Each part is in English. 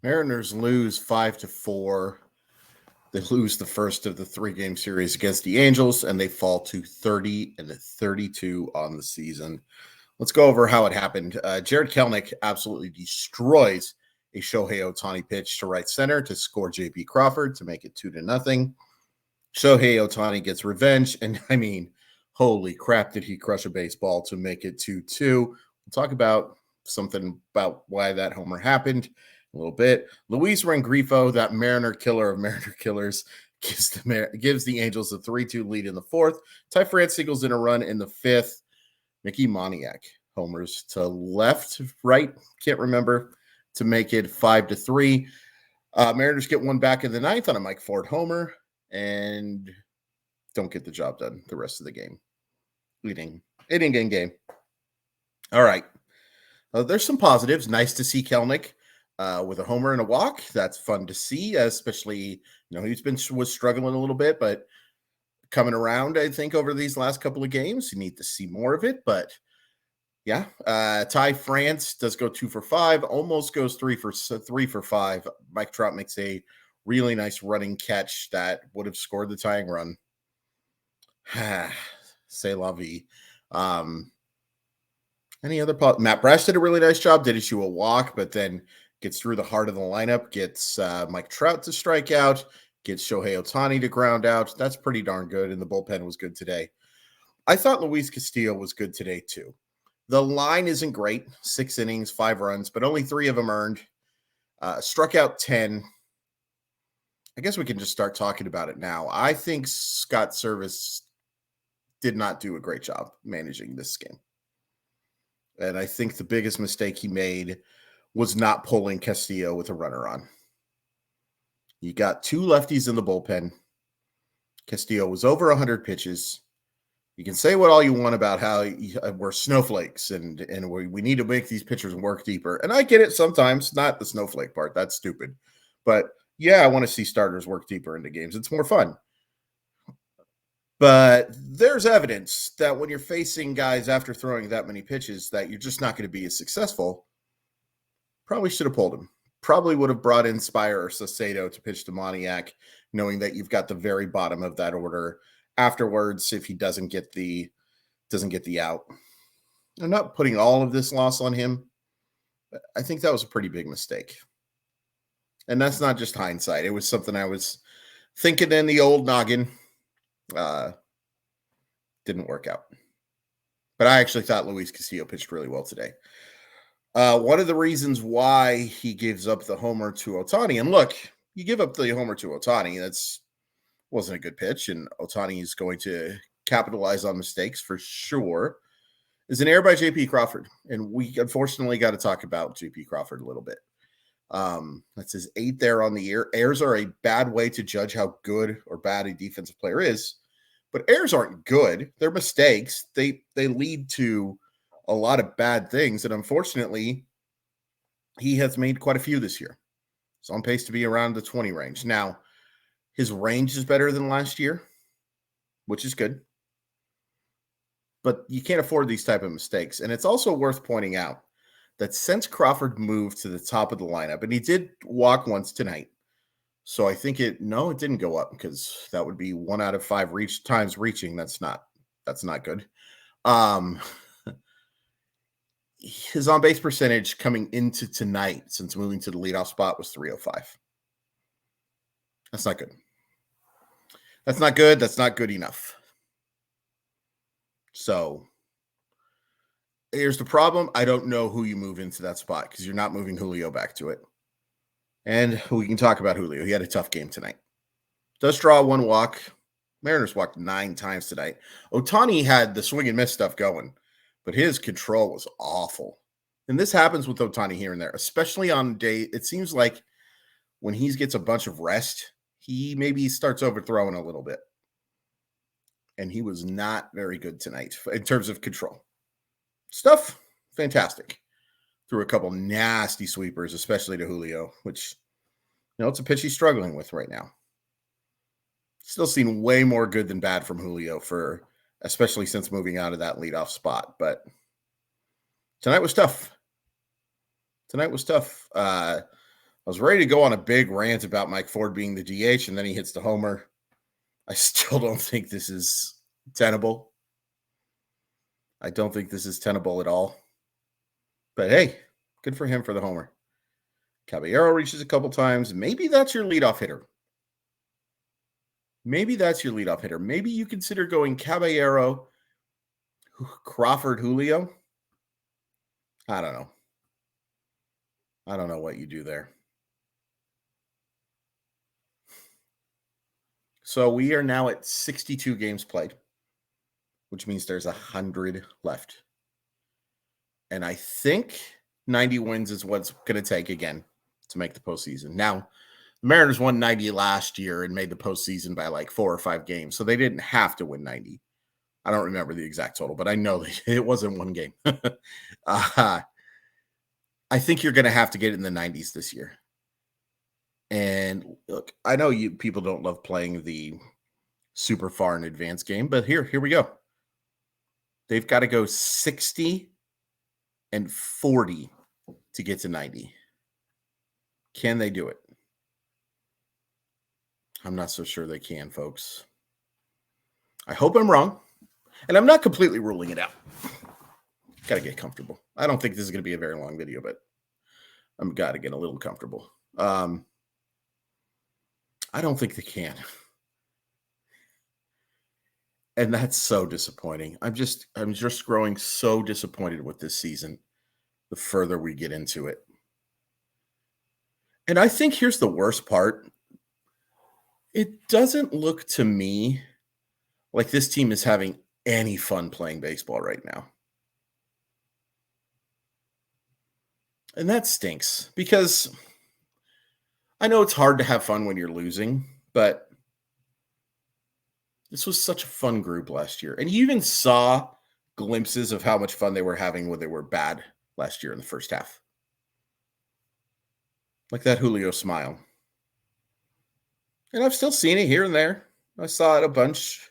Mariners lose 5-4. They lose the first of the 3-game series against the Angels, and they fall to 30-32 on the season. Let's go over how it happened. Jared Kelenic absolutely destroys a Shohei Ohtani pitch to right center to score J.P. Crawford to make it 2-0. Shohei Ohtani gets revenge, and I mean, holy crap, did he crush a baseball to make it 2-2. We'll talk about something about why that homer happened a little bit. Luis Rengrifo, that Mariner killer of Mariner killers, gives the Angels a 3-2 lead in the fourth. Ty France singles in a run in the fifth. Mickey Moniak homers to left, right, can't remember, to make it 5-3. Mariners get one back in the ninth on a Mike Ford homer and don't get the job done the rest of the game. Inning game. All right. There's some positives. Nice to see Kelenic with a homer and a walk. That's fun to see, especially, was struggling a little bit, but coming around, I think, over these last couple of games. You need to see more of it, but yeah. Ty France does go 2 for 5, almost goes 3 for 5. Mike Trout makes a really nice running catch that would have scored the tying run. C'est la vie. Any other Matt Brash did a really nice job, did issue a walk, but then gets through the heart of the lineup, gets Mike Trout to strike out, gets Shohei Ohtani to ground out. That's pretty darn good, and the bullpen was good today. I thought Luis Castillo was good today, too. The line isn't great, 6 innings, 5 runs, but only 3 of them earned. Struck out 10. I guess we can just start talking about it now. I think Scott Service did not do a great job managing this game. And I think the biggest mistake he made was not pulling Castillo with a runner on. You got 2 lefties in the bullpen. Castillo was over 100 pitches. You can say what all you want about how we're snowflakes and we need to make these pitchers work deeper. And I get it sometimes, not the snowflake part. That's stupid. But yeah, I want to see starters work deeper into games. It's more fun. But there's evidence that when you're facing guys after throwing that many pitches that you're just not going to be as successful. Probably should have pulled him. Probably would have brought in Spire or Saucedo to pitch to Moniak, knowing that you've got the very bottom of that order afterwards if he doesn't get the out. I'm not putting all of this loss on him, but I think that was a pretty big mistake. And that's not just hindsight. It was something I was thinking in the old noggin. Didn't work out. But I actually thought Luis Castillo pitched really well today. One of the reasons why he gives up the homer to Ohtani, and look, you give up the homer to Ohtani, that's wasn't a good pitch, and Ohtani is going to capitalize on mistakes for sure, is an error by J.P. Crawford. And we unfortunately got to talk about J.P. Crawford a little bit. That's his 8th error on the year. Errors are a bad way to judge how good or bad a defensive player is, but errors aren't good. They're mistakes. They lead to a lot of bad things, and unfortunately, he has made quite a few this year. He's on pace to be around the 20 range. Now, his range is better than last year, which is good. But you can't afford these type of mistakes. And it's also worth pointing out that since Crawford moved to the top of the lineup, and he did walk once tonight, so I think it didn't go up because that would be 1 out of 5 times reaching. That's not good. His on-base percentage coming into tonight since moving to the leadoff spot was .305. That's not good. That's not good. That's not good enough. So here's the problem. I don't know who you move into that spot because you're not moving Julio back to it. And we can talk about Julio. He had a tough game tonight. Does draw 1 walk. Mariners walked 9 times tonight. Ohtani had the swing and miss stuff going, but his control was awful. And this happens with Ohtani here and there, especially on day. It seems like when he gets a bunch of rest, he maybe starts overthrowing a little bit. And he was not very good tonight in terms of control. Stuff, fantastic. Threw a couple nasty sweepers, especially to Julio, which, it's a pitch he's struggling with right now. Still seen way more good than bad from Julio especially since moving out of that leadoff spot. But tonight was tough. I was ready to go on a big rant about Mike Ford being the DH, and then he hits the homer. I still don't think this is tenable. I don't think this is tenable at all. But hey, good for him for the homer. Caballero reaches a couple times. Maybe that's your leadoff hitter. Maybe you consider going Caballero, Crawford, Julio. I don't know. I don't know what you do there. So we are now at 62 games played, which means there's 100 left. And I think 90 wins is what's going to take again to make the postseason. Now, the Mariners won 90 last year and made the postseason by like 4 or 5 games. So they didn't have to win 90. I don't remember the exact total, but I know it wasn't one game. I think you're going to have to get in the 90s this year. And look, I know you people don't love playing the super far in advance game, but here we go. They've got to go 60 and 40 to get to 90. Can they do it? I'm not so sure they can, folks. I hope I'm wrong. And I'm not completely ruling it out. Got to get comfortable. I don't think this is going to be a very long video, but I'm got to get a little comfortable. I don't think they can. And that's so disappointing. I'm just growing so disappointed with this season the further we get into it. And I think here's the worst part. It doesn't look to me like this team is having any fun playing baseball right now. And that stinks because I know it's hard to have fun when you're losing, but this was such a fun group last year. And you even saw glimpses of how much fun they were having when they were bad last year in the first half. Like that Julio smile. And I've still seen it here and there. I saw it a bunch,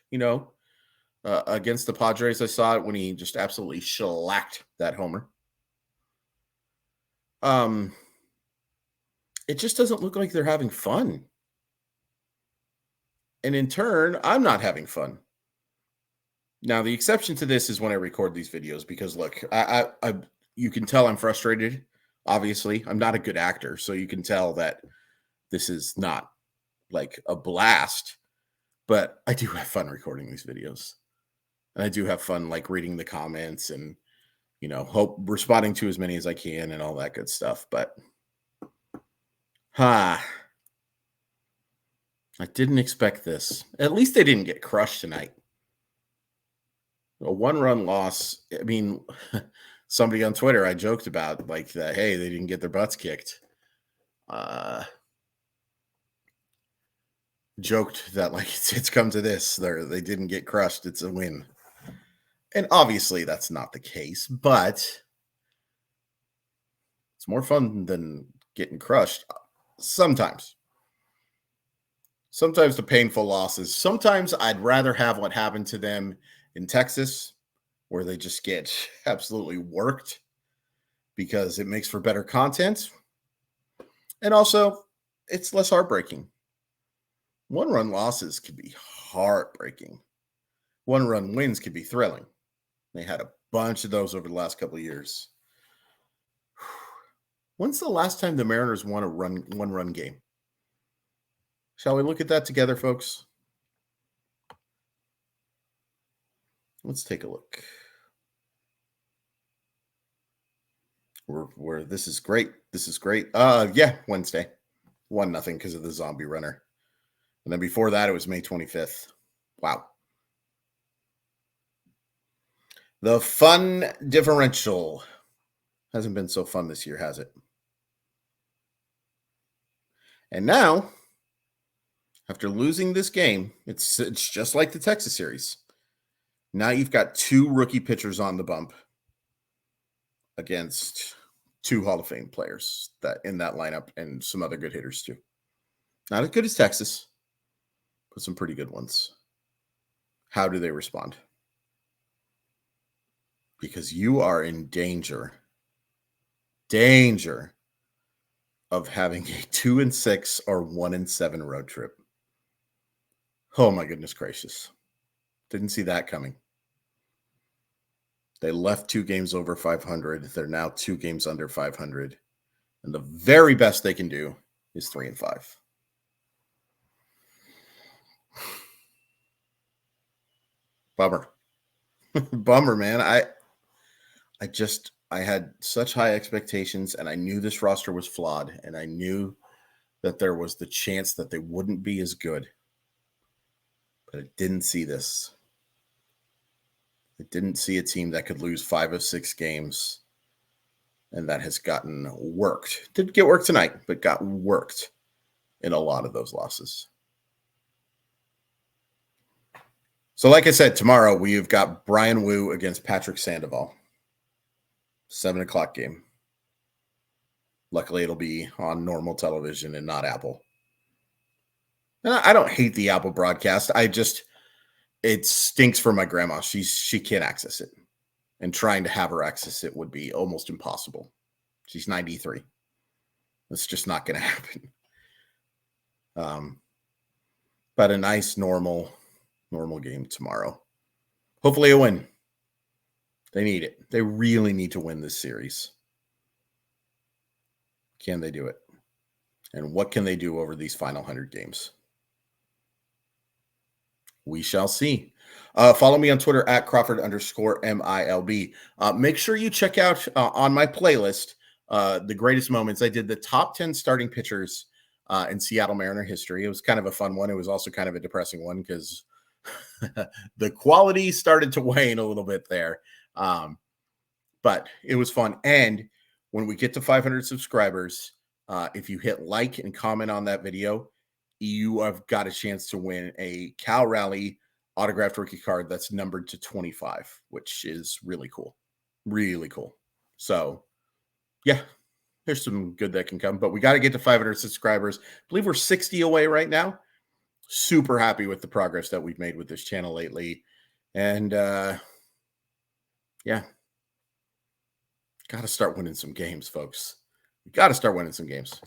against the Padres. I saw it when he just absolutely shellacked that homer. It just doesn't look like they're having fun. And in turn, I'm not having fun. Now, the exception to this is when I record these videos because, look, you can tell I'm frustrated. Obviously, I'm not a good actor, so you can tell that this is not like a blast. But I do have fun recording these videos. And I do have fun like reading the comments and, hope responding to as many as I can and all that good stuff. But I didn't expect this. At least they didn't get crushed tonight. A 1-run loss. I mean, somebody on Twitter I joked about like that. Hey, they didn't get their butts kicked. Joked that like it's come to this. They didn't get crushed. It's a win. And obviously that's not the case, but it's more fun than getting crushed. Sometimes the painful losses. Sometimes I'd rather have what happened to them in Texas, where they just get absolutely worked because it makes for better content. And also, it's less heartbreaking. 1-run losses could be heartbreaking. 1-run wins could be thrilling. They had a bunch of those over the last couple of years. When's the last time the Mariners won a 1-run game? Shall we look at that together, folks? Let's take a look. This is great. Yeah, Wednesday. 1-0 because of the zombie runner. And then before that, it was May 25th. Wow. The fun differential hasn't been so fun this year, has it? And now, after losing this game, it's just like the Texas series. Now you've got 2 rookie pitchers on the bump against 2 Hall of Fame players that in that lineup and some other good hitters too. Not as good as Texas, but some pretty good ones. How do they respond? Because you are in danger of having a 2-6 or 1-7 road trip. Oh my goodness gracious. Didn't see that coming. They left 2 games over 500. They're now 2 games under 500. And the very best they can do is 3-5. Bummer. Bummer, man. I had such high expectations, and I knew this roster was flawed, and I knew that there was the chance that they wouldn't be as good. But I didn't see this. I didn't see a team that could lose 5 of 6 games and that has gotten worked. Didn't get worked tonight, but got worked in a lot of those losses. So like I said, tomorrow we've got Brian Wu against Patrick Sandoval. 7 o'clock game. Luckily, it'll be on normal television and not Apple. And I don't hate the Apple broadcast. It stinks for my grandma. She can't access it. And trying to have her access it would be almost impossible. She's 93. That's just not going to happen. But a nice, normal game tomorrow. Hopefully a win. They need it. They really need to win this series. Can they do it? And what can they do over these final 100 games? We shall see. Follow me on Twitter at Crawford_MILB. Make sure you check out on my playlist the greatest moments. I did the top 10 starting pitchers in Seattle Mariner history. It was kind of a fun one. It was also kind of a depressing one because the quality started to wane a little bit there. But it was fun. And when we get to 500 subscribers, if you hit like and comment on that video, you have got a chance to win a Cal Rally autographed rookie card that's numbered to 25, which is really cool. Really cool. So, yeah, there's some good that can come. But we got to get to 500 subscribers. I believe we're 60 away right now. Super happy with the progress that we've made with this channel lately. And, yeah. Got to start winning some games, folks. We got to start winning some games.